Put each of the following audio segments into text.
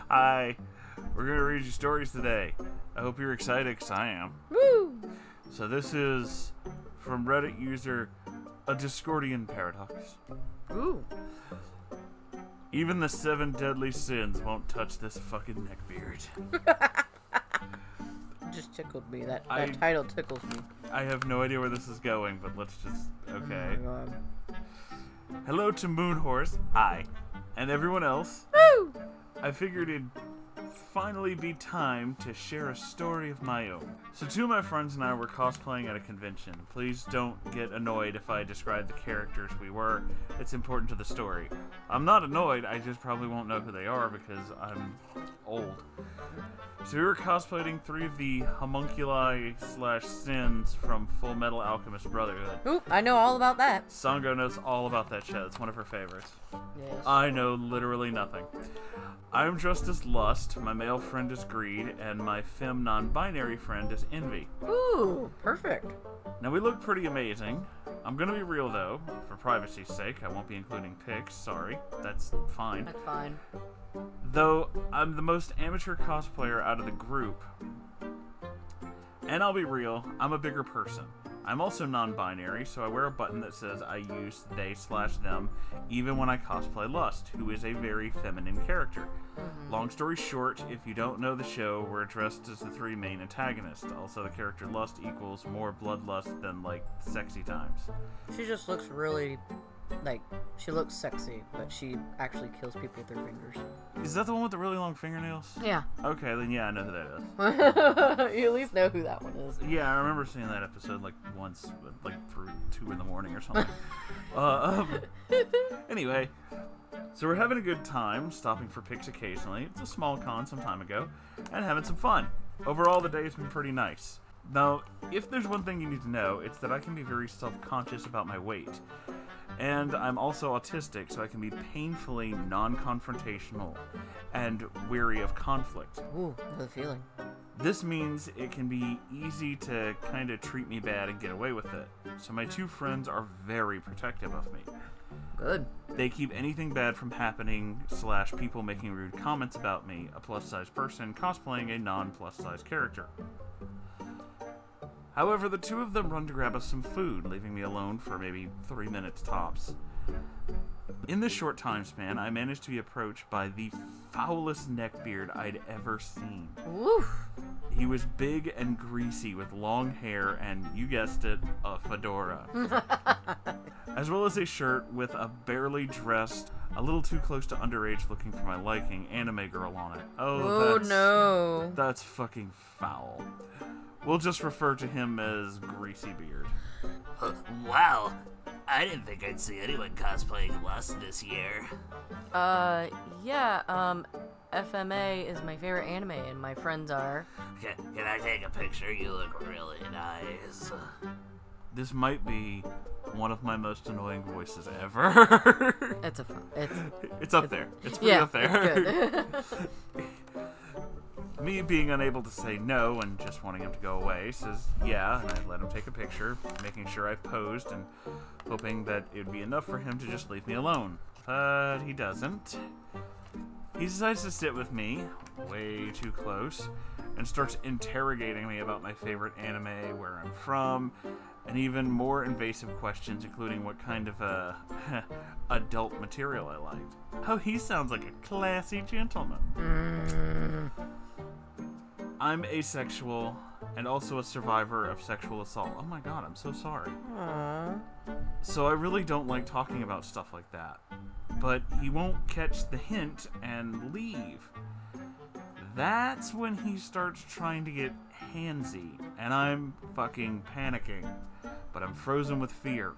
Hi. We're going to read you stories today. I hope you're excited, because I am. Woo! So this is from Reddit user A Discordian Paradox. Ooh. Even the 7 deadly sins won't touch this fucking neckbeard. Just tickled me. That title tickles me. I have no idea where this is going, but let's just... Okay. Oh my God. Hello to Moonhorse. Hi. And everyone else. Woo! I figured it'd finally be time to share a story of my own. So 2 of my friends and I were cosplaying at a convention. Please don't get annoyed if I describe the characters we were. It's important to the story. I'm not annoyed, I just probably won't know who they are because I'm old. So we were cosplaying 3 of the homunculi/sins from Full Metal Alchemist Brotherhood. Ooh, I know all about that. Sango knows all about that show. It's one of her favorites. Yes. I know literally nothing. I'm dressed as Lust, my male friend is Greed, and my femme non-binary friend is Envy. Ooh, perfect. Now we look pretty amazing. I'm gonna be real though, for privacy's sake. I won't be including pics, sorry. That's fine. That's fine. Though I'm the most amateur cosplayer out of the group. And I'll be real, I'm a bigger person. I'm also non-binary, so I wear a button that says I use they/them even when I cosplay Lust, who is a very feminine character. Mm-hmm. Long story short, if you don't know the show, we're dressed as the 3 main antagonists. Also, the character Lust equals more bloodlust than, like, sexy times. She just looks really, she looks sexy, but she actually kills people with her fingers. Is that the one with the really long fingernails? Yeah. Okay, then yeah, I know who that is. You at least know who that one is. Yeah, I remember seeing that episode, once, through 2 in the morning or something. Anyway, so we're having a good time, stopping for pics occasionally. It's a small con some time ago, and having some fun. Overall, the day has been pretty nice. Now, if there's one thing you need to know, it's that I can be very self-conscious about my weight. And I'm also autistic, so I can be painfully non-confrontational and weary of conflict. Ooh, know the feeling. This means it can be easy to kind of treat me bad and get away with it. So my 2 friends are very protective of me. Good. They keep anything bad from happening / people making rude comments about me, a plus-size person cosplaying a non-plus-size character. However, the 2 of them run to grab us some food, leaving me alone for maybe 3 minutes tops. In this short time span, I managed to be approached by the foulest neckbeard I'd ever seen. Woof. He was big and greasy with long hair and, you guessed it, a fedora. As well as a shirt with a barely dressed, a little too close to underage looking for my liking, anime girl on it. Oh no. That's fucking foul. We'll just refer to him as Greasy Beard. Wow, I didn't think I'd see anyone cosplaying Lust this year. Yeah, FMA is my favorite anime, and my friends are. Can I take a picture? You look really nice. This might be one of my most annoying voices ever. It's up there. It's pretty up there. It's good. Me being unable to say no and just wanting him to go away says yeah, and I let him take a picture, making sure I posed and hoping that it would be enough for him to just leave me alone. But he doesn't. He decides to sit with me, way too close, and starts interrogating me about my favorite anime, where I'm from, and even more invasive questions, including what kind of adult material I liked. Oh, he sounds like a classy gentleman. I'm asexual and also a survivor of sexual assault. Oh my god, I'm so sorry. Aww. So I really don't like talking about stuff like that. But he won't catch the hint and leave. That's when he starts trying to get handsy, and I'm fucking panicking. But I'm frozen with fear.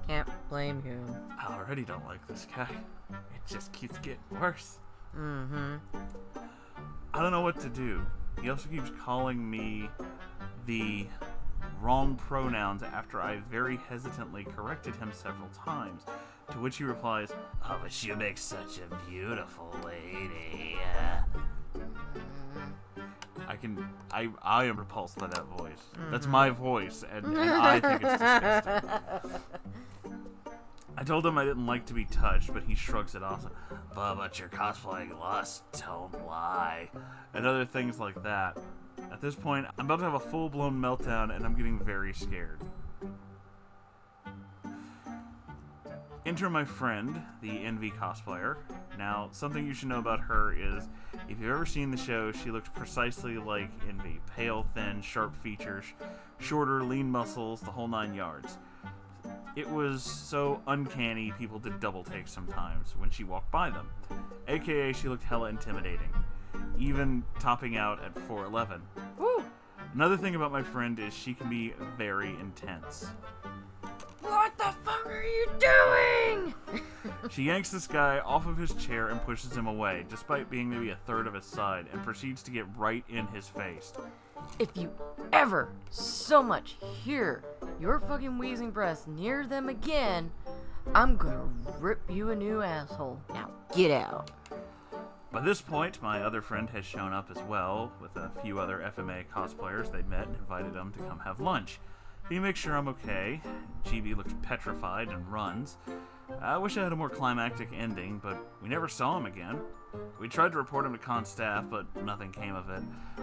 Can't blame you. I already don't like this guy. It just keeps getting worse. Mm-hmm. I don't know what to do. He also keeps calling me the wrong pronouns after I very hesitantly corrected him several times, to which he replies, "Oh, but you make such a beautiful lady." I am repulsed by that voice. That's my voice, and I think it's disgusting. I I told him I didn't like to be touched, but he shrugs it off. But you're cosplaying Lust. Don't lie. And other things like that. At this point, I'm about to have a full-blown meltdown, and I'm getting very scared. Enter my friend, the Envy cosplayer. Now, something you should know about her is, if you've ever seen the show, she looks precisely like Envy. Pale, thin, sharp features, shorter, lean muscles, the whole 9 yards. It was so uncanny, people did double takes sometimes when she walked by them. AKA, she looked hella intimidating, even topping out at 4'11". Woo! Another thing about my friend is she can be very intense. What the fuck are you doing? She yanks this guy off of his chair and pushes him away, despite being maybe a third of his side, and proceeds to get right in his face. If you ever so much hear your fucking wheezing breath near them again, I'm gonna rip you a new asshole. Now get out. By this point, my other friend has shown up as well, with a few other FMA cosplayers they'd met and invited them to come have lunch. He makes sure I'm okay. GB looks petrified and runs. I wish I had a more climactic ending, but we never saw him again. We tried to report him to con staff, but nothing came of it.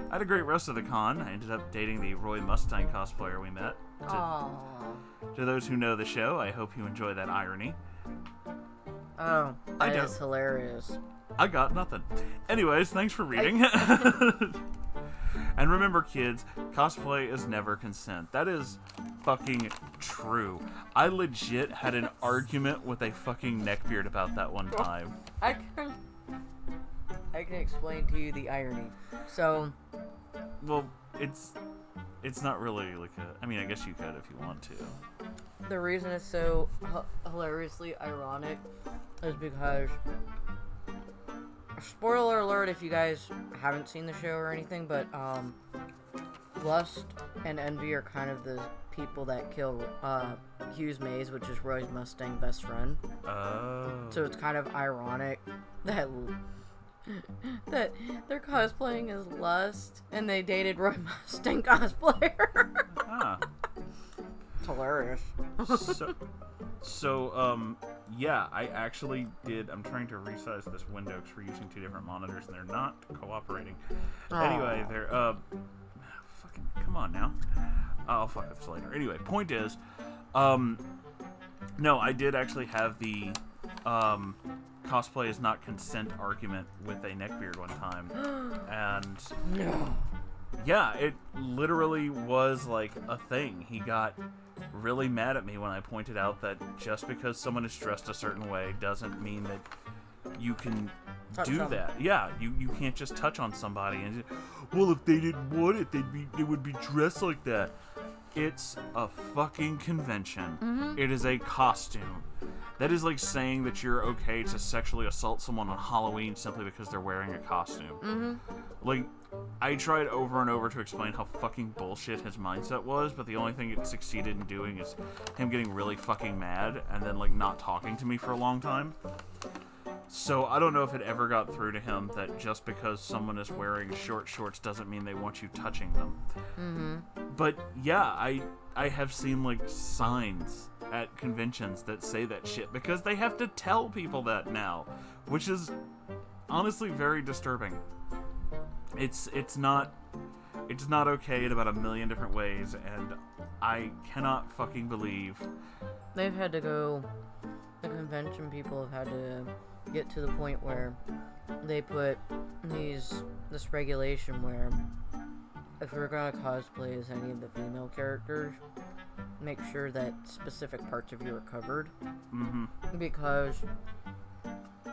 I had a great rest of the con. I ended up dating the Roy Mustang cosplayer we met. To those who know the show, I hope you enjoy that irony. Oh, I that don't. is hilarious. I got nothing. Anyways, thanks for reading. And remember, kids, cosplay is never consent. That is fucking true. I legit had an argument with a fucking Neckbeard about that one time. I can explain to you the irony. So, Well, it's not really like a... I mean, I guess you could if you want to. the reason it's so hilariously ironic is because, spoiler alert if you guys haven't seen the show or anything, but Lust and Envy are kind of the people that kill Hughes Mays, which is Roy's Mustang best friend. Oh. So it's kind of ironic that that they're cosplaying as Lust and they dated Roy Mustang cosplayer. Huh. It's hilarious. So, yeah, I actually did. I'm trying to resize this window because we're using 2 different monitors and they're not cooperating. Anyway, they're, fucking, come on now. I'll fuck with this later. Anyway, point is, no, I did actually have the, cosplay is not consent argument with a Neckbeard one time. And, No. yeah, it literally was like a thing. He got really mad at me when I pointed out that just because someone is dressed a certain way doesn't mean that you can do that. Yeah, you can't just touch on somebody and well, if they didn't want it, they would be dressed like that. It's a fucking convention. Mm-hmm. It is a costume. That is like saying that you're okay to sexually assault someone on Halloween simply because they're wearing a costume. Mm-hmm. Like, I tried over and over to explain how fucking bullshit his mindset was, but the only thing it succeeded in doing is him getting really fucking mad and then, like, not talking to me for a long time. So I don't know if it ever got through to him that just because someone is wearing short shorts doesn't mean they want you touching them. Mm-hmm. But yeah, I have seen, like, signs at conventions that say that shit because they have to tell people that now, which is honestly very disturbing. It's not okay in about a million different ways, and I cannot fucking believe They've had to go. The convention people have had to get to the point where they put this regulation where if you're gonna cosplay as any of the female characters, make sure that specific parts of you are covered. Mm-hmm. Because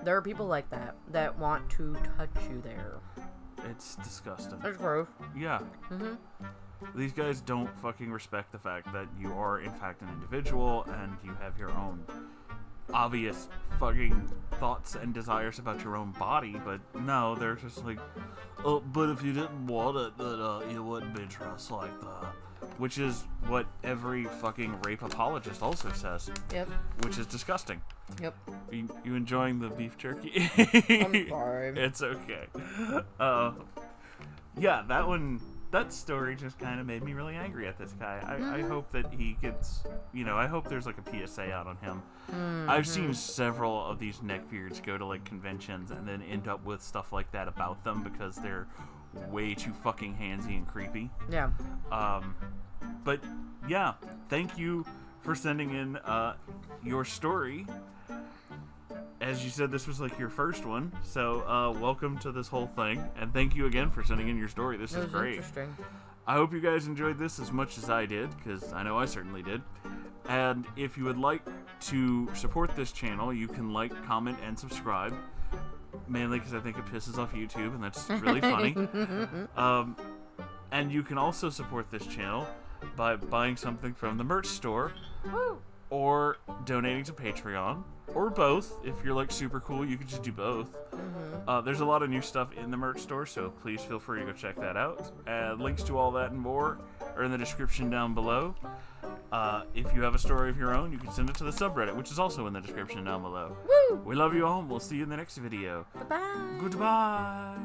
there are people like that want to touch you there. It's disgusting. That's gross. Yeah. Mm-hmm. These guys don't fucking respect the fact that you are in fact an individual and you have your own obvious fucking thoughts and desires about your own body, but no, they're just like, oh, but if you didn't want it, then you wouldn't be dressed like that. Which is what every fucking rape apologist also says. Yep. Which is disgusting. Yep. You enjoying the beef jerky? I'm sorry. It's okay. Yeah, that one that story just kind of made me really angry at this guy. I hope that he gets, I hope there's like a PSA out on him. I've seen several of these neckbeards go to like conventions and then end up with stuff like that about them because they're way too fucking handsy and creepy. Yeah. But yeah, thank you for sending in your story. As you said, this was like your first one, so welcome to this whole thing, and thank you again for sending in your story. This is great. Interesting. I hope you guys enjoyed this as much as I did, because I know I certainly did. And if you would like to support this channel, you can like, comment, and subscribe. Mainly because I think it pisses off YouTube, and that's really funny. And you can also support this channel by buying something from the merch store. Woo! Or donating to Patreon, or both. If you're like super cool, you can just do both. There's a lot of new stuff in the merch store, so please feel free to go check that out. And links to all that and more are in the description down below. If you have a story of your own, you can send it to the subreddit, which is also in the description down below. Woo! We love you all, and we'll see you in the next video. Bye-bye. Goodbye.